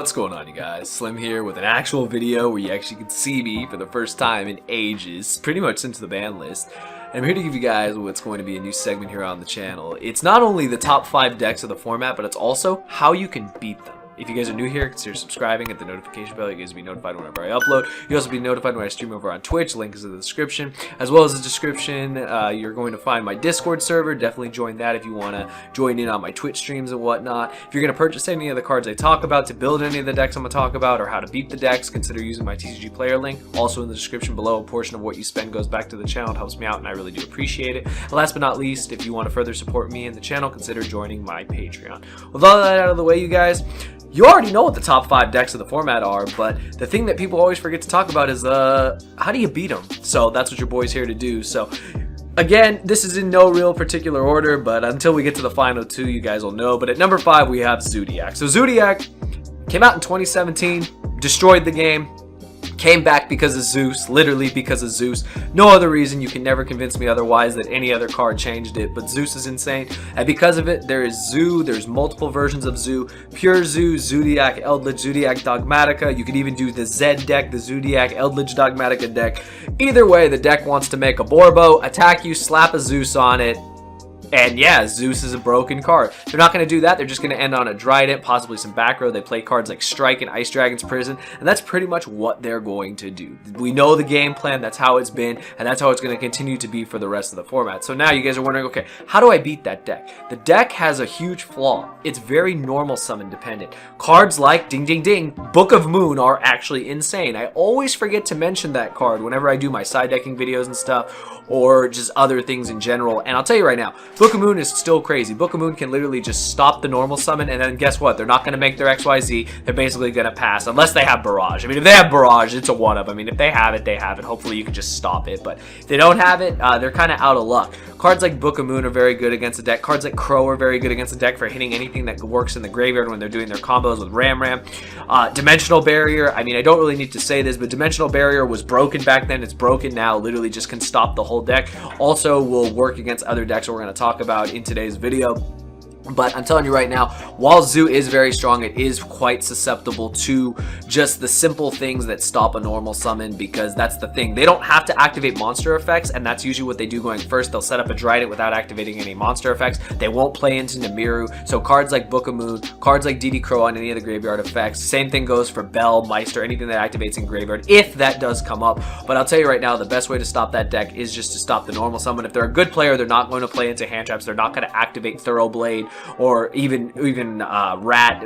What's going on, you guys? Slim here with an actual video where you actually can see me for the first time in ages, pretty much since the ban list. And I'm here to give you guys what's going to be a new segment here on the channel. It's not only the top 5 decks of the format, but it's also how you can beat them. If you guys are new here, consider subscribing, hit the notification bell. You guys will be notified whenever I upload. You'll also be notified when I stream over on Twitch. Link is in the description. As well as the description, you're going to find my Discord server. Definitely join that if you want to join in on my Twitch streams and whatnot. If you're going to purchase any of the cards I talk about to build any of the decks I'm going to talk about, or how to beat the decks, consider using my TCG player link. Also in the description below, a portion of what you spend goes back to the channel. It helps me out, and I really do appreciate it. And last but not least, if you want to further support me and the channel, consider joining my Patreon. With all that out of the way, you guys, you already know what the top 5 decks of the format are, but the thing that people always forget to talk about is how do you beat them? So that's what your boy's here to do. So again, this is in no real particular order, but until we get to the final 2, you guys will know. But at number 5, we have Zoodiac. So Zoodiac came out in 2017, destroyed the game, came back because of Zeus, literally because of Zeus. No other reason. You can never convince me otherwise that any other card changed it, but Zeus is insane. And because of it, there is Zoo, there's multiple versions of Zoo, Pure Zoo, Zoodiac, Eldritch, Zoodiac, Dogmatica. You could even do the Zed deck, the Zoodiac, Eldritch, Dogmatica deck. Either way, the deck wants to make a Borbo, attack you, slap a Zeus on it, and yeah, Zeus is a broken card. They're not going to do that. They're just going to end on a Trident, possibly some back row. They play cards like Strike and Ice Dragon's Prison, and that's pretty much what they're going to do. We know the game plan. That's how it's been, and that's how it's going to continue to be for the rest of the format. So now you guys are wondering, okay, how do I beat that deck? The deck has a huge flaw. It's very normal summon dependent. Cards like Ding Ding Ding, Book of Moon are actually insane. I always forget to mention that card whenever I do my side decking videos and stuff, or just other things in general. And I'll tell you right now, Book of Moon is still crazy. Book of Moon can literally just stop the normal summon, and then guess what? They're not going to make their XYZ. They're basically going to pass, unless they have Barrage. I mean, if they have Barrage, it's a 1-up. I mean, if they have it, they have it. Hopefully, you can just stop it. But if they don't have it, they're kind of out of luck. Cards like Book of Moon are very good against the deck. Cards like Crow are very good against the deck for hitting anything that works in the graveyard when they're doing their combos with Ram Ram. Dimensional Barrier, I mean, I don't really need to say this, but Dimensional Barrier was broken back then. It's broken now. Literally just can stop the whole deck. Also will work against other decks that we're going to talk about in today's video. But I'm telling you right now, while Zoo is very strong, it is quite susceptible to just the simple things that stop a normal summon, because that's the thing. They don't have to activate monster effects, and that's usually what they do going first. They'll set up a Trident without activating any monster effects. They won't play into Namiru. So cards like Book of Moon, cards like DD Crow on any of the graveyard effects. Same thing goes for Bell, Meister, anything that activates in graveyard, if that does come up. But I'll tell you right now, the best way to stop that deck is just to stop the normal summon. If they're a good player, they're not going to play into hand traps. They're not going to activate Thoroughblade or even Rat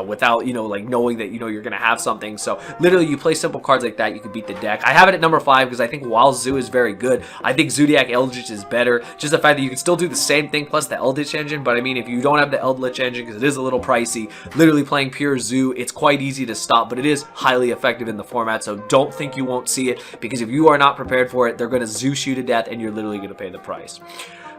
without, you know, like knowing that, you know, you're gonna have something. So literally, you play simple cards like that, you can beat the deck. I have it at number 5 because I think while Zoo is very good, I think Zoodiac Eldritch is better. Just the fact that you can still do the same thing plus the Eldritch engine. But I mean, if you don't have the Eldritch engine, because it is a little pricey, literally playing pure Zoo, it's quite easy to stop, but it is highly effective in the format. So don't think you won't see it, because if you are not prepared for it, they're gonna Zeus you to death, and you're literally gonna pay the price.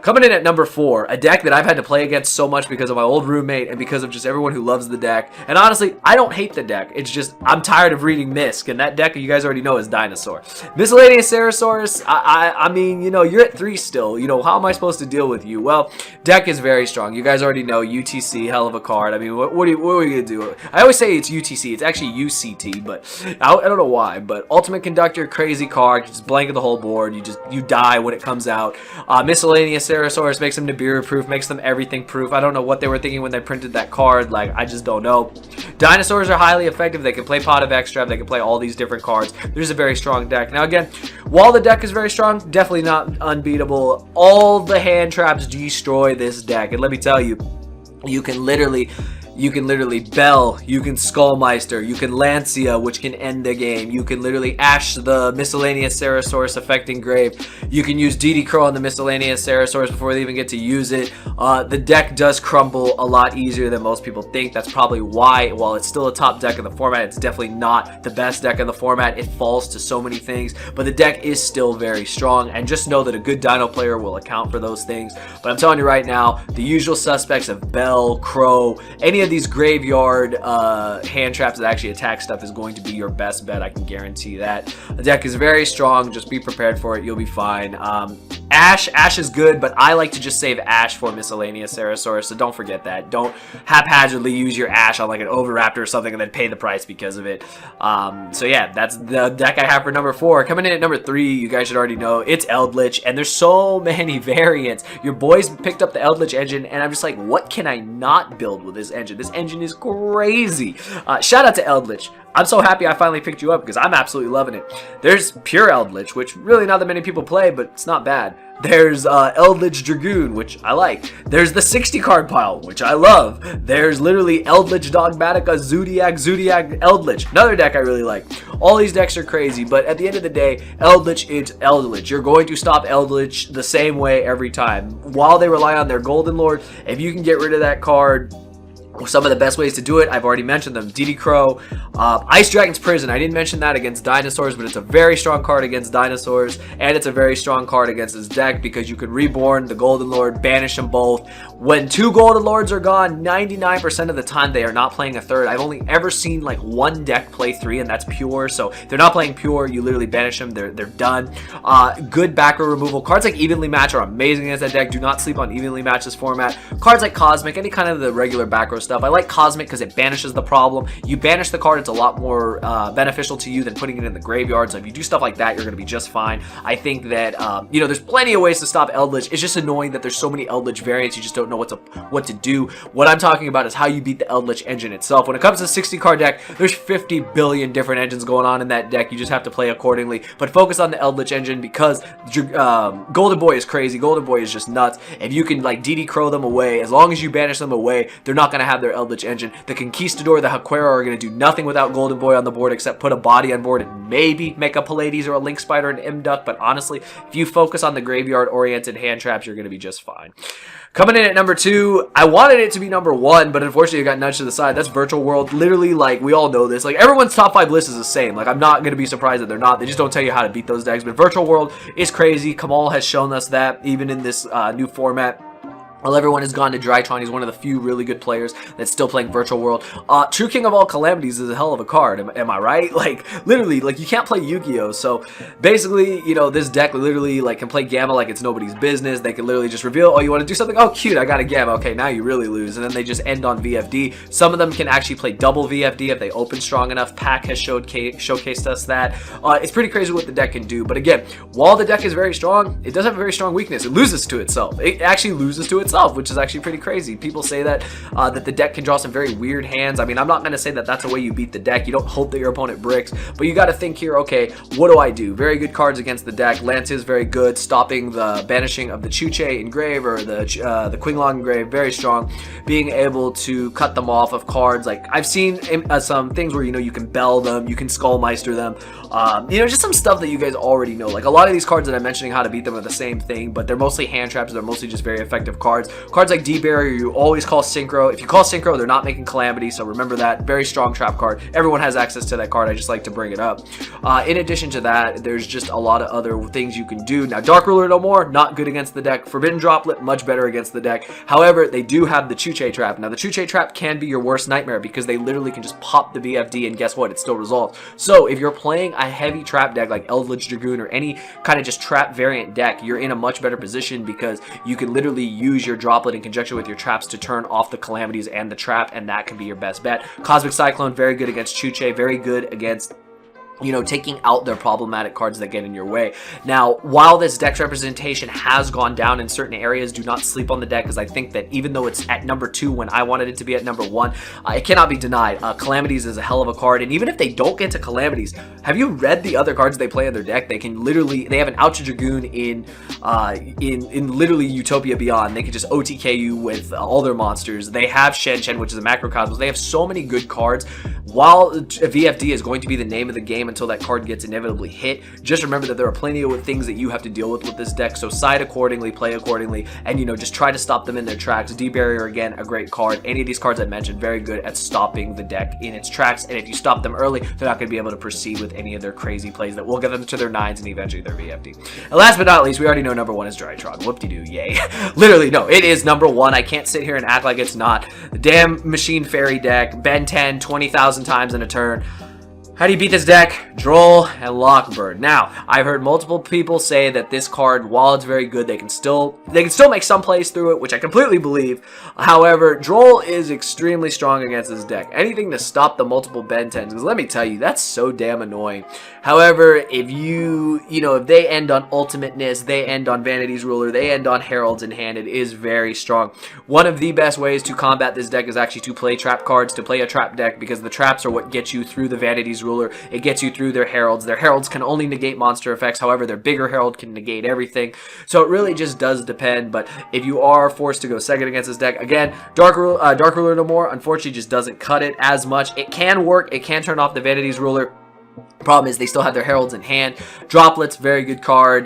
Coming in at number 4, a deck that I've had to play against so much because of my old roommate and because of just everyone who loves the deck. And honestly, I don't hate the deck. It's just I'm tired of reading Misc, and that deck you guys already know is Dinosaur. Miscellaneous Sarahsaurus, I mean, you know, you're at 3 still. You know, how am I supposed to deal with you? Well, deck is very strong. You guys already know UTC, hell of a card. I mean, what are we going to do? I always say it's UTC. It's actually UCT, but I don't know why. But Ultimate Conductor, crazy card. You just blanket the whole board. You die when it comes out. Miscellaneous Sarahsaurus makes them Nibiru proof, makes them everything proof. I don't know what they were thinking when they printed that card. Like, I just don't know. Dinosaurs are highly effective. They can play Pot of Extra. They can play all these different cards. There's a very strong deck. Now again, while the deck is very strong, definitely not unbeatable. All the hand traps destroy this deck. And let me tell you, you can literally Bell, you can Skullmeister, you can Lancia, which can end the game. You can literally Ash the Miscellaneous Sarahsaurus affecting Grave. You can use DD Crow on the Miscellaneous Sarahsaurus before they even get to use it. The deck does crumble a lot easier than most people think. That's probably why, while it's still a top deck in the format, it's definitely not the best deck in the format. It falls to so many things, but the deck is still very strong, and just know that a good Dino player will account for those things. But I'm telling you right now, the usual suspects of Bell, Crow, any of these graveyard hand traps that actually attack stuff is going to be your best bet. I can guarantee that. The deck is very strong. Just be prepared for it. You'll be fine. Ash is good, but I like to just save Ash for Miscellaneous Sarahsaurus, so don't forget that. Don't haphazardly use your Ash on like an Overraptor or something and then pay the price because of it. So yeah, that's the deck I have for number 4. Coming in at number 3, you guys should already know, it's Eldritch, and there's so many variants. Your boys picked up the Eldritch engine, and I'm just like, what can I not build with this engine? This engine is crazy. Shout out to Eldritch. I'm so happy I finally picked you up because I'm absolutely loving it. There's pure Eldritch, which really not that many people play, but it's not bad. There's Eldritch Dragoon, which I like. There's the 60 card pile, which I love. There's literally Eldritch Dogmatica, Zoodiac, Eldritch. Another deck I really like. All these decks are crazy, but at the end of the day, Eldritch is Eldritch. You're going to stop Eldritch the same way every time. While they rely on their Golden Lord, if you can get rid of that card, some of the best ways to do it, I've already mentioned them. DD Crow, Ice Dragon's Prison. I didn't mention that against dinosaurs, but it's a very strong card against dinosaurs, and it's a very strong card against this deck because you can reborn the Golden Lord, banish them both. When 2 Golden Lords are gone, 99% of the time they are not playing a third. I've only ever seen like one deck play 3, and that's pure. So if they're not playing pure, you literally banish them. They're done. Good back row removal. Cards like Evenly Match are amazing against that deck. Do not sleep on Evenly Match's format. Cards like Cosmic, any kind of the regular back row stuff. I like Cosmic because it banishes the problem. You banish the card, it's a lot more beneficial to you than putting it in the graveyard. So if you do stuff like that, you're going to be just fine. I think that, you know, there's plenty of ways to stop Eldritch. It's just annoying that there's so many Eldritch variants, you just don't know what to do. What I'm talking about is how you beat the Eldritch engine itself. When it comes to 60 card deck, there's 50 billion different engines going on in that deck. You just have to play accordingly. But focus on the Eldritch engine because Golden Boy is crazy. Golden Boy is just nuts. If you can like DD Crow them away, as long as you banish them away, they're not going to have their Eldritch engine. The Conquistador, the Haquera are going to do nothing without Golden Boy on the board except put a body on board and maybe make a Pallades or a Link Spider and M-Duck, but honestly, if you focus on the graveyard-oriented hand traps, you're going to be just fine. Coming in at number 2, I wanted it to be number 1, but unfortunately it got nudged to the side. That's Virtual World. Literally, like, we all know this. Like, everyone's top 5 list is the same. Like, I'm not going to be surprised that they're not. They just don't tell you how to beat those decks. But Virtual World is crazy. Kamal has shown us that, even in this new format. Well, everyone has gone to Drytron. He's one of the few really good players that's still playing Virtual World. True King of All Calamities is a hell of a card. Am I right? Like, literally, like, you can't play Yu-Gi-Oh! So, basically, you know, this deck literally, like, can play Gamma like it's nobody's business. They can literally just reveal, oh, you want to do something? Oh, cute, I got a Gamma. Okay, now you really lose. And then they just end on VFD. Some of them can actually play double VFD if they open strong enough. Pack has showcased us that. It's pretty crazy what the deck can do. But again, while the deck is very strong, it does have a very strong weakness. It loses to itself. It actually loses to itself, which is actually pretty crazy. People say that that the deck can draw some very weird hands. I mean, I'm not going to say that that's the way you beat the deck. You don't hope that your opponent bricks, but you got to think here, okay, what do I do? Very good cards against the deck. Lance is very good, stopping the banishing of the Chuche Engrave or the Quinglong Engrave, very strong. Being able to cut them off of cards, like I've seen some things where, you know, you can bell them, you can Skullmeister them, you know, just some stuff that you guys already know. Like a lot of these cards that I'm mentioning how to beat them are the same thing, but they're mostly hand traps. They're mostly just very effective cards. Cards like D-Barrier, you always call Synchro. If you call Synchro, they're not making Calamity, so remember that. Very strong trap card. Everyone has access to that card. I just like to bring it up. In addition to that, there's just a lot of other things you can do. Now, Dark Ruler no more, not good against the deck. Forbidden Droplet, much better against the deck. However, they do have the Chuche Trap. Now, the Chuche Trap can be your worst nightmare because they literally can just pop the VFD and guess what? It still resolves. So, if you're playing a heavy trap deck like Eldritch Dragoon or any kind of just trap variant deck, you're in a much better position because you can literally use your Droplet in conjunction with your traps to turn off the Calamities and the trap, and that can be your best bet. Cosmic Cyclone, very good against Chuche, very good against, you know, taking out their problematic cards that get in your way. Now, while this deck's representation has gone down in certain areas, do not sleep on the deck, because I think that even though it's at number 2 when I wanted it to be at number 1, it cannot be denied. Calamities is a hell of a card, and even if they don't get to Calamities, have you read the other cards they play in their deck? They can literally, they have an Ultra Dragoon in literally Utopia Beyond. They can just OTK you with all their monsters. They have Shen, which is a Macrocosmos. They have so many good cards. While VFD is going to be the name of the game until that card gets inevitably hit, just remember that there are plenty of things that you have to deal with this deck, so side accordingly, play accordingly, and, you know, just try to stop them in their tracks. D-Barrier, again, a great card. Any of these cards I mentioned, very good at stopping the deck in its tracks, and if you stop them early, they're not going to be able to proceed with any of their crazy plays that will get them to their 9s and eventually their VFD. And last but not least, we already know number 1 is Drytron. Whoop-de-doo, yay. Literally, no, it is number 1. I can't sit here and act like it's not. The damn Machine Fairy deck, Ben 10, 20,000 times in a turn. How do you beat this deck? Droll and Lockbird. Now, I've heard multiple people say that this card, while it's very good, they can still make some plays through it, which I completely believe. However, Droll is extremely strong against this deck. Anything to stop the multiple Ben 10s, because let me tell you, that's so damn annoying. However, if if they end on Ultimateness, they end on Vanity's Ruler, they end on Heralds in hand, it is very strong. One of the best ways to combat this deck is actually to play trap cards, to play a trap deck, because the traps are what get you through the Vanity's Ruler. It gets you through their Heralds. Their Heralds can only negate monster effects. However, their bigger Herald can negate everything. So it really just does depend. But if you are forced to go second against this deck, again, Dark Ruler no more, unfortunately, just doesn't cut it as much. It can work. It can turn off the Vanity's Ruler. Problem is they still have their Heralds in hand. Droplets, very good card.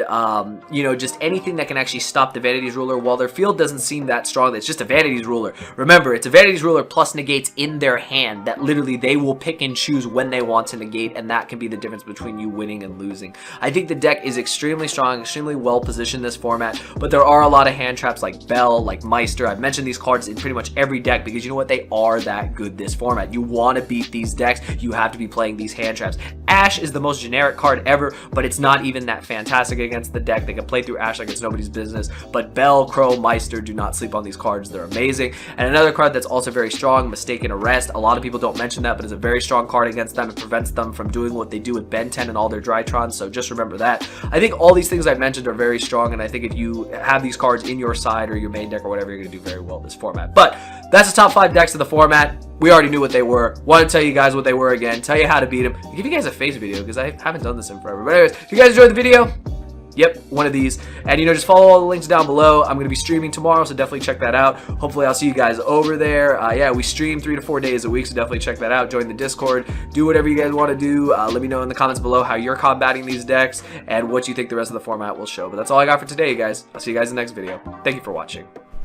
Just anything that can actually stop the Vanity's Ruler. While their field doesn't seem that strong, it's just a Vanity's Ruler. Remember, it's a Vanity's Ruler plus negates in their hand that literally they will pick and choose when they want to negate, and that can be the difference between you winning and losing. I think the deck is extremely strong, extremely well positioned in this format, but there are a lot of hand traps like Bell, like Meister. I've mentioned these cards in pretty much every deck because you know what? They are that good this format. You want to beat these decks, you have to be playing these hand traps. Ash is the most generic card ever, but it's not even that fantastic against the deck. They can play through Ash like it's nobody's business, but Bell, Crow, Meister, do not sleep on these cards. They're amazing. And another card that's also very strong, Mistaken Arrest. A lot of people don't mention that, but it's a very strong card against them. It prevents them from doing what they do with Ben 10 and all their Drytrons, so just remember that. I think all these things I've mentioned are very strong, and I think if you have these cards in your side or your main deck or whatever, you're going to do very well in this format. But that's the top 5 decks of the format. We already knew what they were. Want to tell you guys what they were again, tell you how to beat them, give you guys a face video because I haven't done this in forever. But anyways, if you guys enjoyed the video, yep, one of these. And just follow all the links down below. I'm going to be streaming tomorrow, so definitely check that out. Hopefully I'll see you guys over there. Yeah, we stream 3 to 4 days a week, so definitely check that out. Join the Discord. Do whatever you guys want to do. Let me know in the comments below how you're combating these decks and what you think the rest of the format will show. But that's all I got for today, you guys. I'll see you guys in the next video. Thank you for watching.